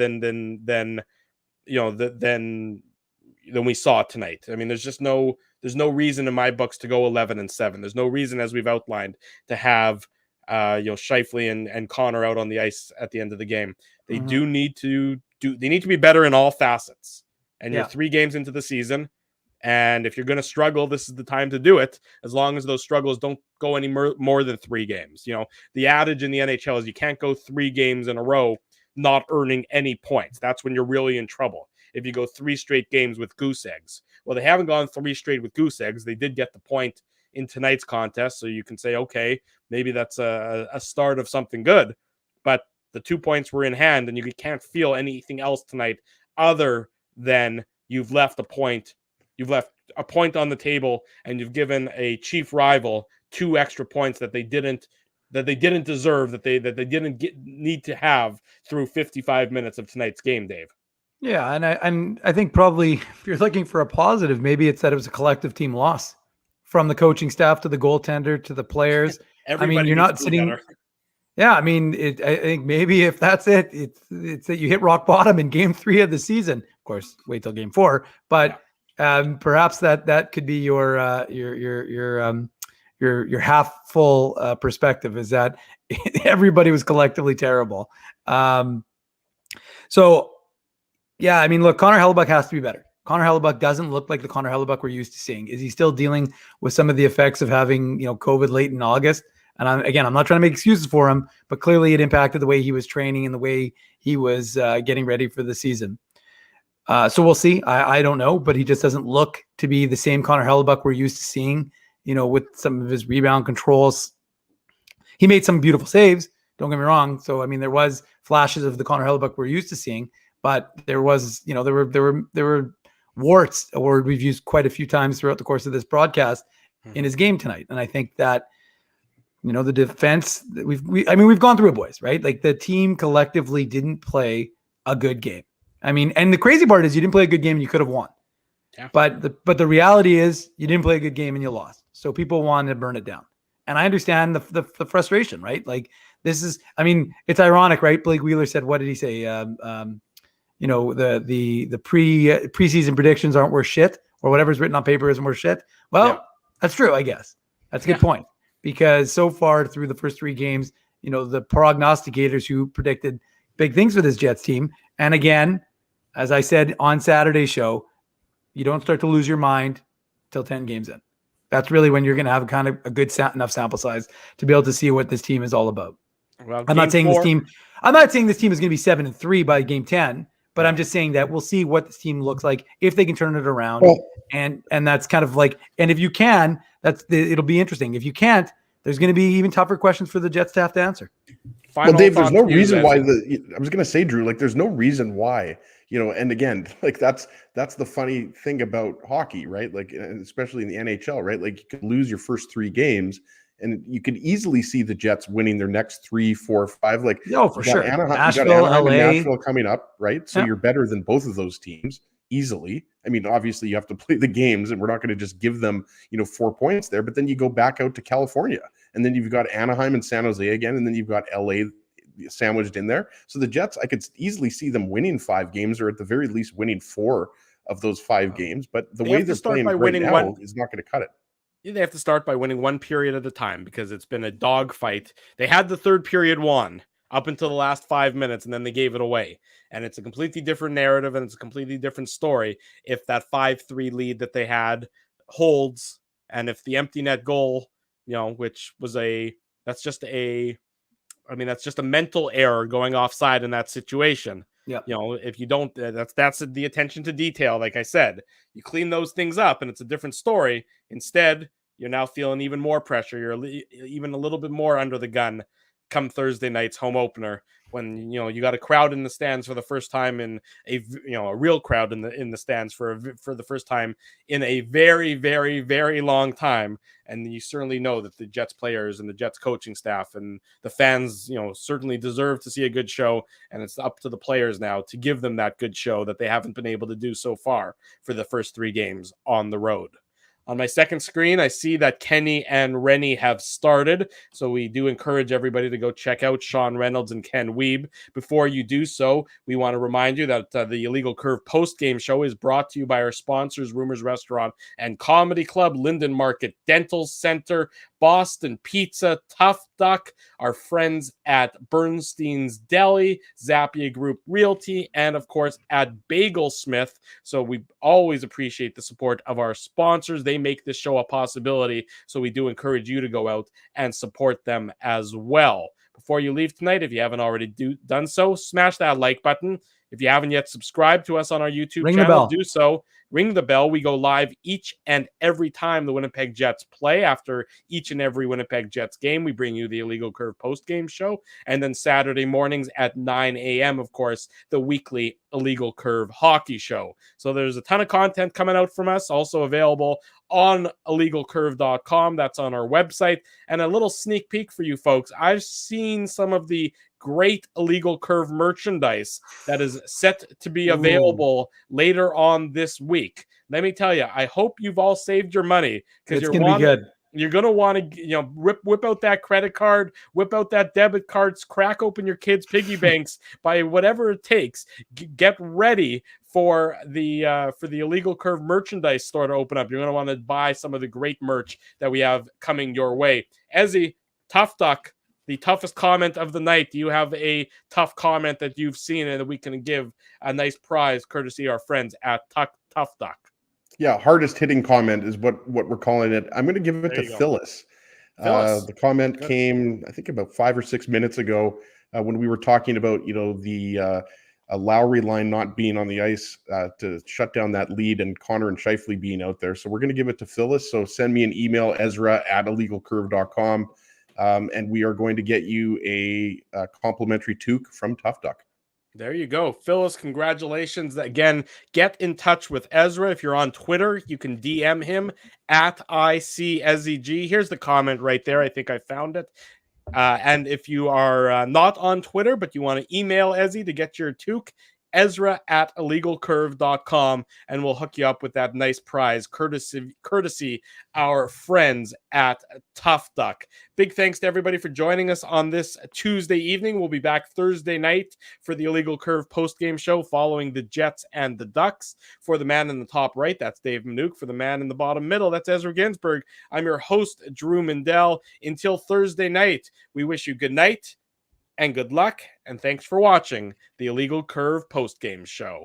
we saw tonight. I mean, there's no reason in my books to go 11-7. There's no reason, as we've outlined, to have Scheifele and Connor out on the ice at the end of the game. They do need to be better in all facets. And you're 3 games into the season, and if you're going to struggle, this is the time to do it. As long as those struggles don't go any more than 3 games. The adage in the NHL is you can't go 3 games in a row not earning any points. That's when you're really in trouble. If you go 3 straight games with goose eggs. Well, they haven't gone 3 straight with goose eggs. They did get the point in tonight's contest. So you can say, okay, maybe that's a start of something good. But the 2 points were in hand, and you can't feel anything else tonight other than you've left a point. You've left a point on the table, and you've given a chief rival 2 extra points that they didn't deserve, that they didn't need to have through 55 minutes of tonight's game, Dave. Yeah, and I think probably if you're looking for a positive, maybe it's that it was a collective team loss from the coaching staff to the goaltender to the players. Everybody you're not sitting. Better. Yeah, I think maybe if that's it, it's that you hit rock bottom in game 3 of the season. Of course, wait till game 4, but perhaps that could be your half full perspective, is that everybody was collectively terrible. So. Yeah, I mean, look, Connor Hellebuyck has to be better. Connor Hellebuyck doesn't look like the Connor Hellebuyck we're used to seeing. Is he still dealing with some of the effects of having, COVID late in August? And I'm not trying to make excuses for him, but clearly it impacted the way he was training and the way he was getting ready for the season. So we'll see. I don't know, but he just doesn't look to be the same Connor Hellebuyck we're used to seeing, with some of his rebound controls. He made some beautiful saves, don't get me wrong. So, I mean, there was flashes of the Connor Hellebuyck we're used to seeing. But there was, there were warts, a word we've used quite a few times throughout the course of this broadcast, in his game tonight. And I think that, the defense, we've gone through it, boys, right? Like the team collectively didn't play a good game. I mean, and the crazy part is you didn't play a good game and you could have won. Yeah. But the reality is you didn't play a good game and you lost. So people wanted to burn it down. And I understand the frustration, right? Like this is, it's ironic, right? Blake Wheeler said, what did he say? The preseason predictions aren't worth shit, or whatever's written on paper isn't worth shit. Well, That's true, I guess. That's a good point, because so far through the first 3 games, the prognosticators who predicted big things for this Jets team. And again, as I said on Saturday's show, you don't start to lose your mind till 10 games in. That's really when you're going to have kind of a good enough sample size to be able to see what this team is all about. Well, I'm not saying this team is going to be 7-3 by game 10. But I'm just saying that we'll see what this team looks like if they can turn it around. And that's kind of like, and if you can, it'll be interesting. If you can't, there's going to be even tougher questions for the Jets to have to answer. Dave, there's no reason why I was going to say, Drew, like there's no reason why, and again, like that's the funny thing about hockey, right? Like, especially in the NHL, right? Like you could lose your first 3 games, and you could easily see the Jets winning their next 3, 4, 5. Like, for sure. Nashville, LA, and Nashville coming up, right? So you're better than both of those teams easily. I mean, obviously you have to play the games, and we're not going to just give them, 4 points there. But then you go back out to California, and then you've got Anaheim and San Jose again, and then you've got LA sandwiched in there. So the Jets, I could easily see them winning 5 games, or at the very least winning 4 of those 5 games. But the way they're playing right now is not going to cut it. They have to start by winning one period at a time, because it's been a dogfight. They had the third period won up until the last 5 minutes, and then they gave it away. And it's a completely different narrative, and it's a completely different story if that 5-3 lead that they had holds, and if the empty net goal, which was that's just a mental error going offside in that situation. Yeah. If you don't, that's the attention to detail. Like I said, you clean those things up and it's a different story. Instead, you're now feeling even more pressure. You're even a little bit more under the gun come Thursday night's home opener, when you got a crowd in the stands for the first time in a real crowd in the stands for the first time in a very, very, very long time. And you certainly know that the Jets players and the Jets coaching staff and the fans, certainly deserve to see a good show. And it's up to the players now to give them that good show that they haven't been able to do so far for the first 3 games on the road. On my second screen, I see that Kenny and Rennie have started. So we do encourage everybody to go check out Sean Reynolds and Ken Wiebe. Before you do so, we want to remind you that the Illegal Curve post-game show is brought to you by our sponsors, Rumors Restaurant and Comedy Club, Linden Market Dental Center, Boston Pizza, Tough Duck, our friends at Bernstein's Deli, Zappia Group Realty, and of course at Bagelsmith. So we always appreciate the support of our sponsors. They make this show a possibility, so we do encourage you to go out and support them as well. Before you leave tonight, if you haven't already done so, smash that like button. If you haven't yet subscribed to us on our YouTube channel, do so. Ring the bell. We go live each and every time the Winnipeg Jets play. After each and every Winnipeg Jets game, we bring you the Illegal Curve post-game show. And then Saturday mornings at 9 a.m., of course, the weekly Illegal Curve hockey show. So there's a ton of content coming out from us, also available on illegalcurve.com. That's on our website. And a little sneak peek for you folks. I've seen some of the great Illegal Curve merchandise that is set to be available later on this week. Let me tell you, I hope you've all saved your money, because it's going to be good. You're going to want to, whip out that credit card, whip out that debit cards, crack open your kids' piggy banks, by whatever it takes. Get ready for the Illegal Curve merchandise store to open up. You're going to want to buy some of the great merch that we have coming your way. Ezzy, Tough Duck, the toughest comment of the night. Do you have a tough comment that you've seen and that we can give a nice prize courtesy of our friends at Tough Duck? Yeah, hardest hitting comment is what we're calling it. I'm going to give it to Phyllis. The comment came, I think, about 5 or 6 minutes ago when we were talking about, the Lowry line not being on the ice to shut down that lead, and Connor and Scheifele being out there. So we're going to give it to Phyllis. So send me an email, ezra@illegalcurve.com. And we are going to get you a complimentary toque from Tough Duck. There you go. Phyllis, congratulations. Again, get in touch with Ezra. If you're on Twitter, you can DM him at ICSEG. Here's the comment right there. I think I found it. And if you are not on Twitter, but you want to email Ezzy to get your toque, Ezra@illegalcurve.com, and we'll hook you up with that nice prize, courtesy our friends at Tough Duck. Big thanks to everybody for joining us on this Tuesday evening. We'll be back Thursday night for the Illegal Curve post-game show following the Jets and the Ducks. For the man in the top right, that's Dave Manouk. For the man in the bottom middle, that's Ezra Ginsburg. I'm your host, Drew Mindell. Until Thursday night, we wish you good night and good luck, and thanks for watching the Illegal Curve post-game show.